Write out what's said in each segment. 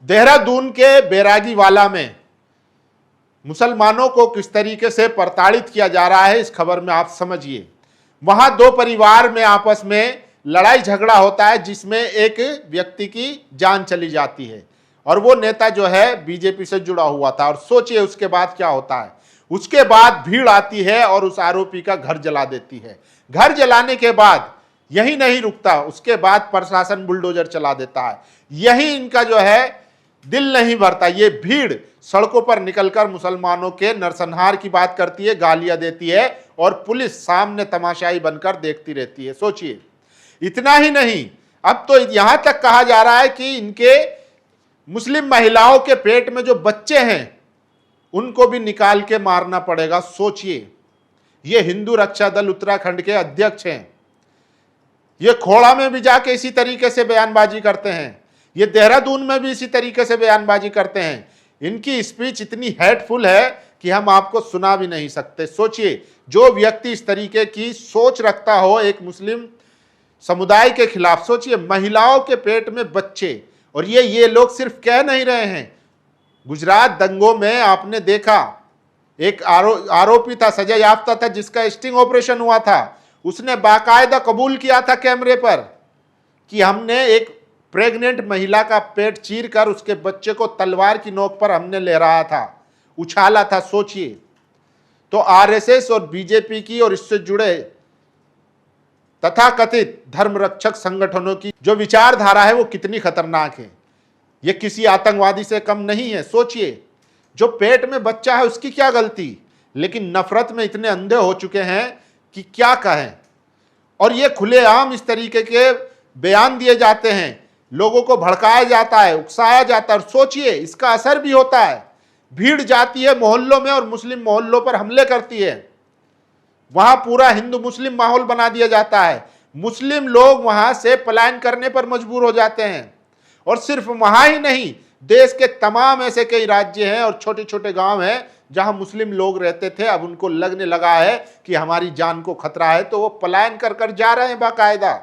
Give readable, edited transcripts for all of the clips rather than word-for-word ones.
देहरादून के बैरागीवाला में मुसलमानों को किस तरीके से प्रताड़ित किया जा रहा है, इस खबर में आप समझिए। वहां दो परिवार में आपस में लड़ाई झगड़ा होता है, जिसमें एक व्यक्ति की जान चली जाती है और वो नेता जो है बीजेपी से जुड़ा हुआ था। और सोचिए उसके बाद क्या होता है। उसके बाद भीड़ आती है और उस आरोपी का घर जला देती है। घर जलाने के बाद यही नहीं रुकता, उसके बाद प्रशासन बुलडोजर चला देता है। यही इनका जो है दिल नहीं भरता। ये भीड़ सड़कों पर निकलकर मुसलमानों के नरसंहार की बात करती है, गालियां देती है और पुलिस सामने तमाशाई बनकर देखती रहती है। सोचिए, इतना ही नहीं, अब तो यहां तक कहा जा रहा है कि इनके मुस्लिम महिलाओं के पेट में जो बच्चे हैं उनको भी निकाल के मारना पड़ेगा। सोचिए, ये हिंदू रक्षा दल उत्तराखंड के अध्यक्ष हैं। ये खोड़ा में भी जाके इसी तरीके से बयानबाजी करते हैं, ये देहरादून में भी इसी तरीके से बयानबाजी करते हैं। इनकी स्पीच इतनी हेटफुल है कि हम आपको सुना भी नहीं सकते। सोचिए, जो व्यक्ति इस तरीके की सोच रखता हो एक मुस्लिम समुदाय के खिलाफ, सोचिए महिलाओं के पेट में बच्चे। और ये लोग सिर्फ कह नहीं रहे हैं। गुजरात दंगों में आपने देखा, एक आरोपी था, सजा याफ्ता था, जिसका स्टिंग ऑपरेशन हुआ था। उसने बाकायदा कबूल किया था कैमरे पर कि हमने एक प्रेग्नेंट महिला का पेट चीर कर उसके बच्चे को तलवार की नोक पर हमने ले रहा था, उछाला था। सोचिए, तो आरएसएस और बीजेपी की और इससे जुड़े तथाकथित धर्मरक्षक संगठनों की जो विचारधारा है वो कितनी खतरनाक है। ये किसी आतंकवादी से कम नहीं है। सोचिए, जो पेट में बच्चा है उसकी क्या गलती, लेकिन नफरत में इतने अंधे हो चुके हैं कि क्या कहें। और ये खुलेआम इस तरीके के बयान दिए जाते हैं, लोगों को भड़काया जाता है, उकसाया जाता है। और सोचिए, इसका असर भी होता है। भीड़ जाती है मोहल्लों में और मुस्लिम मोहल्लों पर हमले करती है। वहां पूरा हिंदू मुस्लिम माहौल बना दिया जाता है। मुस्लिम लोग वहां से पलायन करने पर मजबूर हो जाते हैं। और सिर्फ वहां ही नहीं, देश के तमाम ऐसे कई राज्य हैं और छोटे छोटे गांव हैं जहां मुस्लिम लोग रहते थे, अब उनको लगने लगा है कि हमारी जान को खतरा है, तो वो पलायन कर कर जा रहे हैं बाकायदा।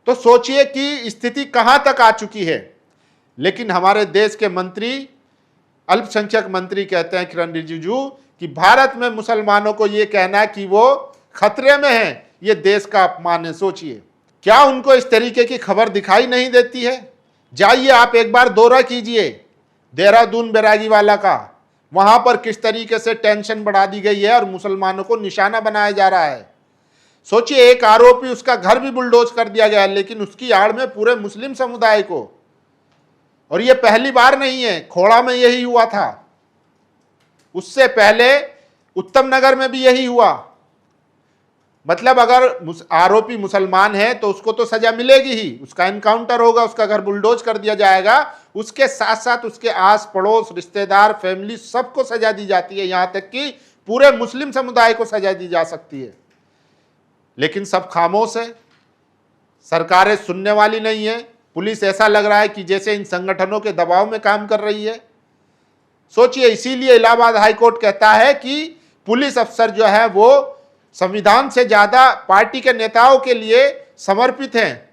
तो सोचिए कि स्थिति कहां तक आ चुकी है। लेकिन हमारे देश के मंत्री, अल्पसंख्यक मंत्री कहते हैं किरण रिजिजू, कि भारत में मुसलमानों को यह कहना कि वो खतरे में हैं, ये देश का अपमान है। सोचिए, क्या उनको इस तरीके की खबर दिखाई नहीं देती है? जाइए आप एक बार दौरा कीजिए देहरादून बैरागीवाला का। वहां पर किस तरीके से टेंशन बढ़ा दी गई है और मुसलमानों को निशाना बनाया जा रहा है। सोचिए, एक आरोपी, उसका घर भी बुलडोज कर दिया गया, लेकिन उसकी आड़ में पूरे मुस्लिम समुदाय को। और यह पहली बार नहीं है, खोड़ा में यही हुआ था, उससे पहले उत्तम नगर में भी यही हुआ। मतलब अगर आरोपी मुसलमान है तो उसको तो सजा मिलेगी ही, उसका एनकाउंटर होगा, उसका घर बुलडोज कर दिया जाएगा। उसके साथ साथ उसके आस पड़ोस, रिश्तेदार, फैमिली, सबको सजा दी जाती है, यहां तक कि पूरे मुस्लिम समुदाय को सजा दी जा सकती है। लेकिन सब खामोश है, सरकारें सुनने वाली नहीं है। पुलिस ऐसा लग रहा है कि जैसे इन संगठनों के दबाव में काम कर रही है। सोचिए, इसीलिए इलाहाबाद हाईकोर्ट कहता है कि पुलिस अफसर जो है वो संविधान से ज्यादा पार्टी के नेताओं के लिए समर्पित हैं,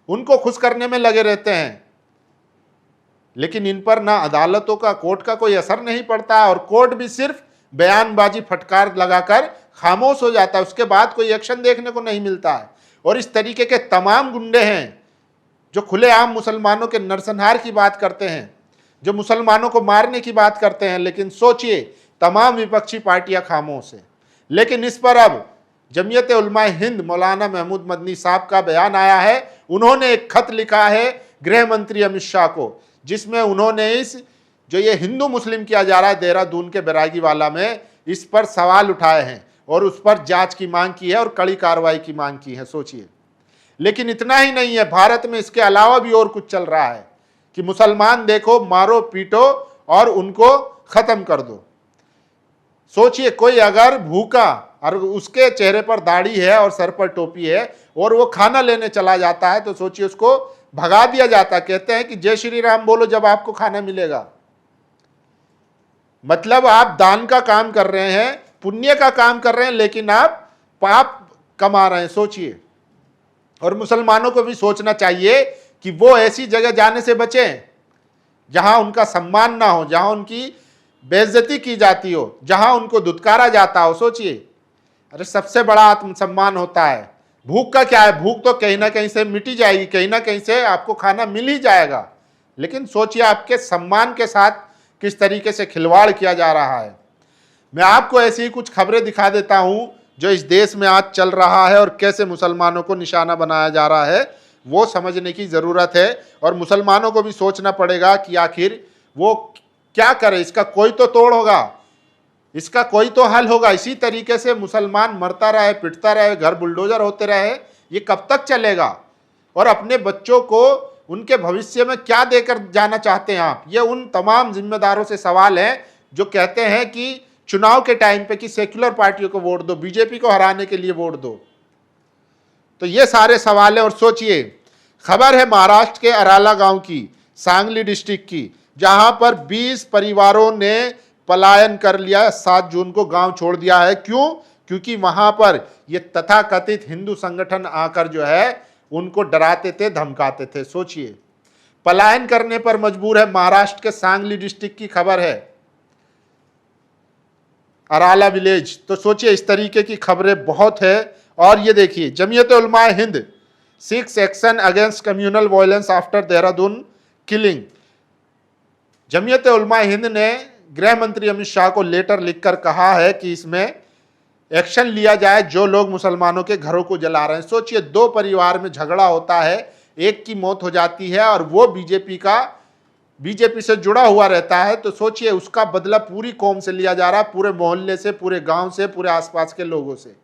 उनको खुश करने में लगे रहते हैं। लेकिन इन पर ना अदालतों का, कोर्ट का कोई असर नहीं पड़ता और कोर्ट भी सिर्फ बयानबाजी, फटकार लगाकर खामोश हो जाता है। उसके बाद कोई एक्शन देखने को नहीं मिलता है। और इस तरीके के तमाम गुंडे हैं जो खुलेआम मुसलमानों के नरसंहार की बात करते हैं, जो मुसलमानों को मारने की बात करते हैं। लेकिन सोचिए, तमाम विपक्षी पार्टियां खामोश है। लेकिन इस पर अब जमीयत उलमाए हिंद मौलाना महमूद मदनी साहब का बयान आया है। उन्होंने एक खत लिखा है गृह मंत्री अमित शाह को, जिसमें उन्होंने इस जो ये हिंदू मुस्लिम किया जा रहा है देहरादून के बैरागीवाला में, इस पर सवाल उठाए हैं और उस पर जांच की मांग की है और कड़ी कार्रवाई की मांग की है। सोचिए, लेकिन इतना ही नहीं है, भारत में इसके अलावा भी और कुछ चल रहा है कि मुसलमान देखो, मारो पीटो और उनको खत्म कर दो। सोचिए, कोई अगर भूखा और उसके चेहरे पर दाढ़ी है और सर पर टोपी है और वो खाना लेने चला जाता है, तो सोचिए उसको भगा दिया जाता है। कहते हैं कि जय श्री राम बोलो जब आपको खाना मिलेगा। मतलब आप दान का काम कर रहे हैं, पुण्य का काम कर रहे हैं, लेकिन आप पाप कमा रहे हैं। सोचिए, और मुसलमानों को भी सोचना चाहिए कि वो ऐसी जगह जाने से बचें जहां उनका सम्मान ना हो, जहां उनकी बेइज्जती की जाती हो, जहां उनको धुतकारा जाता हो। सोचिए, अरे सबसे बड़ा आत्मसम्मान होता है। भूख का क्या है, भूख तो कहीं ना कहीं से मिटी जाएगी, कहीं ना कहीं से आपको खाना मिल ही जाएगा। लेकिन सोचिए आपके सम्मान के साथ किस तरीके से खिलवाड़ किया जा रहा है। मैं आपको ऐसी ही कुछ खबरें दिखा देता हूं जो इस देश में आज चल रहा है और कैसे मुसलमानों को निशाना बनाया जा रहा है, वो समझने की जरूरत है। और मुसलमानों को भी सोचना पड़ेगा कि आखिर वो क्या करे, इसका कोई तो तोड़ होगा, इसका कोई तो हल होगा। इसी तरीके से मुसलमान मरता रहे, पिटता रहे, घर बुलडोजर होते रहे, ये कब तक चलेगा? और अपने बच्चों को उनके भविष्य में क्या देकर जाना चाहते हैं आप? ये उन तमाम जिम्मेदारों से सवाल है जो कहते हैं कि चुनाव के टाइम पे कि सेक्युलर पार्टियों को वोट दो, बीजेपी को हराने के लिए वोट दो। तो ये सारे सवाल है। और सोचिए, खबर है महाराष्ट्र के अराला गांव की, सांगली डिस्ट्रिक्ट की, जहां पर 20 परिवारों ने पलायन कर लिया, 7 जून को गांव छोड़ दिया है। क्यों? क्योंकि वहां पर ये तथाकथित हिंदू संगठन आकर जो है उनको डराते थे, धमकाते थे। सोचिए, पलायन करने पर मजबूर है। महाराष्ट्र के सांगली डिस्ट्रिक्ट की खबर है, अराला विलेज। तो सोचिए, इस तरीके की खबरें बहुत है। और ये देखिए, Jamiat Ulama Hind seeks action against communal violence after Dehradun killing. Jamiat Ulama Hind ने गृह मंत्री अमित शाह को लेटर लिखकर कहा है कि इसमें एक्शन लिया जाए जो लोग मुसलमानों के घरों को जला रहे हैं। सोचिए, 2 परिवार में झगड़ा होता है, एक की मौत हो जाती है और वो बीजेपी से जुड़ा हुआ रहता है। तो सोचिए, उसका बदला पूरी कौम से लिया जा रहा है, पूरे मोहल्ले से, पूरे गांव से, पूरे आसपास के लोगों से।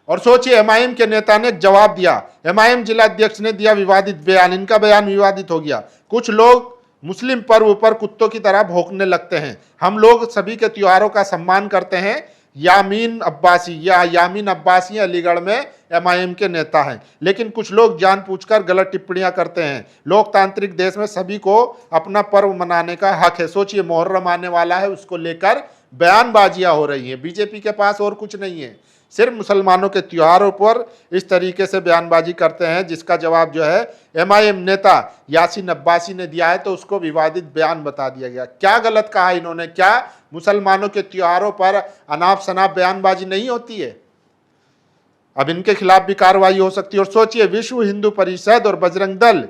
और सोचिए, एमआईएम के नेता ने जवाब दिया, एमआईएम जिला अध्यक्ष ने दिया विवादित बयान। इनका बयान विवादित हो गया। कुछ लोग मुस्लिम पर्व पर कुत्तों की तरह भौंकने लगते हैं। हम लोग सभी के त्योहारों का सम्मान करते हैं। यामीन अब्बासी अलीगढ़ में एमआईएम के नेता हैं, लेकिन कुछ लोग जानबूझकर गलत टिप्पणियां करते हैं। लोकतांत्रिक देश में सभी को अपना पर्व मनाने का हक है। सोचिए, मुहर्रम आने वाला है, उसको लेकर बयानबाजियां हो रही है। बीजेपी के पास और कुछ नहीं है, सिर्फ मुसलमानों के त्योहारों पर इस तरीके से बयानबाजी करते हैं, जिसका जवाब जो है एमआईएम नेता यासीन अब्बासी ने दिया है। तो उसको विवादित बयान बता दिया गया। क्या गलत कहा इन्होंने? क्या मुसलमानों के त्योहारों पर अनाप शनाप बयानबाजी नहीं होती है? अब इनके खिलाफ भी कार्रवाई हो सकती है। और सोचिए, विश्व हिंदू परिषद और बजरंग दल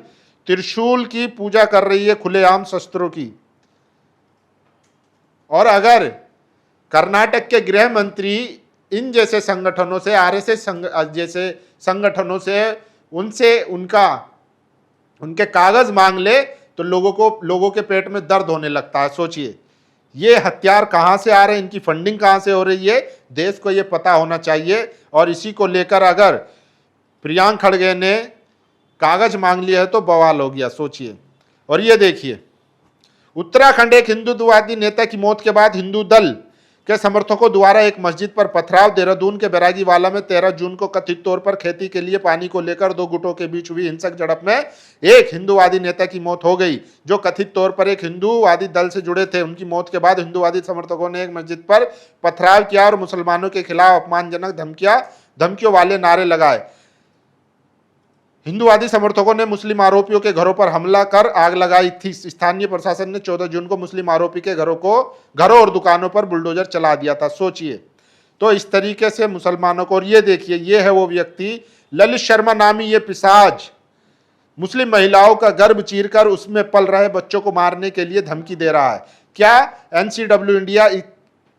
त्रिशूल की पूजा कर रही है, खुलेआम शस्त्रों की। और अगर कर्नाटक के गृह मंत्री इन जैसे संगठनों से, आरएसएस जैसे संगठनों से उनके कागज मांग ले तो लोगों के पेट में दर्द होने लगता है। सोचिए, ये हथियार कहां से आ रहे हैं, इनकी फंडिंग कहां से हो रही है, देश को ये पता होना चाहिए। और इसी को लेकर अगर प्रियांक खड़गे ने कागज मांग लिया है तो बवाल हो गया। सोचिए। और ये देखिए, उत्तराखंड एक हिंदुत्ववादी नेता की मौत के बाद हिंदू दल के समर्थकों द्वारा एक मस्जिद पर पथराव। देहरादून के बैरागीवाला में 13 जून को कथित तौर पर खेती के लिए पानी को लेकर 2 गुटों के बीच हुई हिंसक झड़प में एक हिंदूवादी नेता की मौत हो गई, जो कथित तौर पर एक हिंदूवादी दल से जुड़े थे। उनकी मौत के बाद हिंदूवादी समर्थकों ने एक मस्जिद पर पथराव किया और मुसलमानों के खिलाफ अपमानजनक धमकियों वाले नारे लगाए। हिंदूवादी समर्थकों ने मुस्लिम आरोपियों के घरों पर हमला कर आग लगाई थी। स्थानीय प्रशासन ने 14 जून को मुस्लिम आरोपी के घरों और दुकानों पर बुलडोजर चला दिया था। सोचिए, तो इस तरीके से मुसलमानों को। और ये देखिए, ये है वो व्यक्ति, ललित शर्मा नामी ये पिशाच मुस्लिम महिलाओं का गर्भ चीरकर उसमें पल रहे बच्चों को मारने के लिए धमकी दे रहा है। क्या एनसीडब्ल्यू इंडिया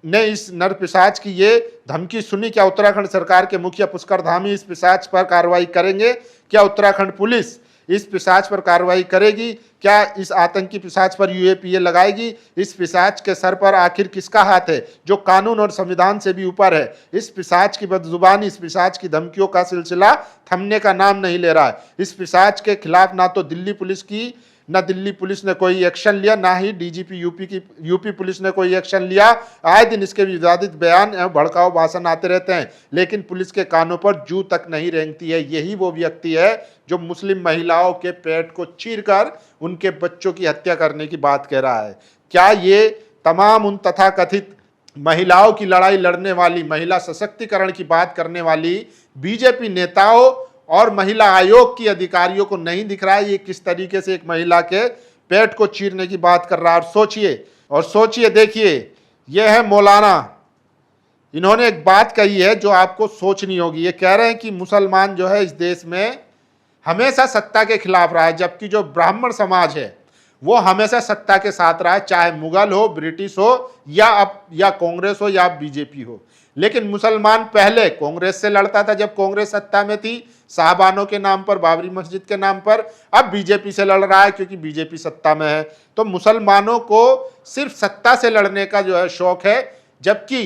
ने इस नर पिशाच की ये धमकी सुनी? क्या उत्तराखंड सरकार के मुखिया पुष्कर धामी इस पिशाच पर कार्रवाई करेंगे? क्या उत्तराखंड पुलिस इस पिशाच पर कार्रवाई करेगी? क्या इस आतंकी पिशाच पर यूएपीए लगाएगी? इस पिशाच के सर पर आखिर किसका हाथ है, जो कानून और संविधान से भी ऊपर है? इस पिशाच की बदजुबानी, इस पिशाच की धमकियों का सिलसिला थमने का नाम नहीं ले रहा है। इस पिशाच के खिलाफ ना तो दिल्ली पुलिस ने कोई एक्शन लिया, ना ही डीजीपी यूपी पुलिस ने कोई एक्शन लिया। आए दिन इसके विवादित बयान एवं भड़काऊ भाषण आते रहते हैं, लेकिन पुलिस के कानों पर जू तक नहीं रेंगती है। यही वो व्यक्ति है जो मुस्लिम महिलाओं के पेट को चीरकर उनके बच्चों की हत्या करने की बात कह रहा है। क्या ये तमाम उन तथाकथित महिलाओं की लड़ाई लड़ने वाली, महिला सशक्तिकरण की बात करने वाली बीजेपी नेताओं और महिला आयोग की अधिकारियों को नहीं दिख रहा है ये किस तरीके से एक महिला के पेट को चीरने की बात कर रहा है। और सोचिए देखिए, यह है मौलाना, इन्होंने एक बात कही है जो आपको सोचनी होगी। ये कह रहे हैं कि मुसलमान जो है इस देश में हमेशा सत्ता के खिलाफ रहा है, जबकि जो ब्राह्मण समाज है वो हमेशा सत्ता के साथ रहा है, चाहे मुगल हो, ब्रिटिश हो, या कांग्रेस हो या बीजेपी हो। लेकिन मुसलमान पहले कांग्रेस से लड़ता था जब कांग्रेस सत्ता में थी, साहबानों के नाम पर, बाबरी मस्जिद के नाम पर। अब बीजेपी से लड़ रहा है क्योंकि बीजेपी सत्ता में है। तो मुसलमानों को सिर्फ सत्ता से लड़ने का जो है शौक है, जबकि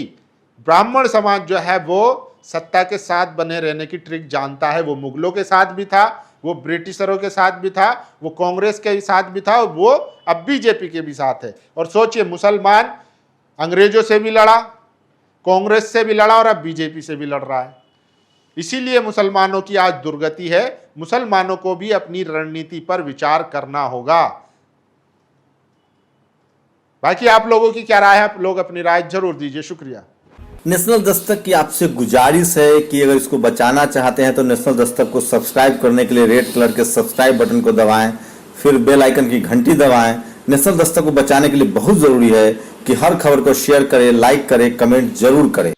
ब्राह्मण समाज जो है वो सत्ता के साथ बने रहने की ट्रिक जानता है। वो मुगलों के साथ भी था, वो ब्रिटिशरों के साथ भी था, वो कांग्रेस के साथ भी था, वो अब बीजेपी के भी साथ है। और सोचिए, मुसलमान अंग्रेजों से भी लड़ा, कांग्रेस से भी लड़ा और अब बीजेपी से भी लड़ रहा है। इसीलिए मुसलमानों की आज दुर्गति है। मुसलमानों को भी अपनी रणनीति पर विचार करना होगा। बाकी आप लोगों की क्या राय है? आप लोग अपनी राय जरूर दीजिए। शुक्रिया। नेशनल दस्तक की आपसे गुजारिश है कि अगर इसको बचाना चाहते हैं तो नेशनल दस्तक को सब्सक्राइब करने के लिए रेड कलर के सब्सक्राइब बटन को दबाएं, फिर बेल आइकन की घंटी दबाएं। नेशनल दस्तक को बचाने के लिए बहुत जरूरी है कि हर खबर को शेयर करें, लाइक करें, कमेंट जरूर करें।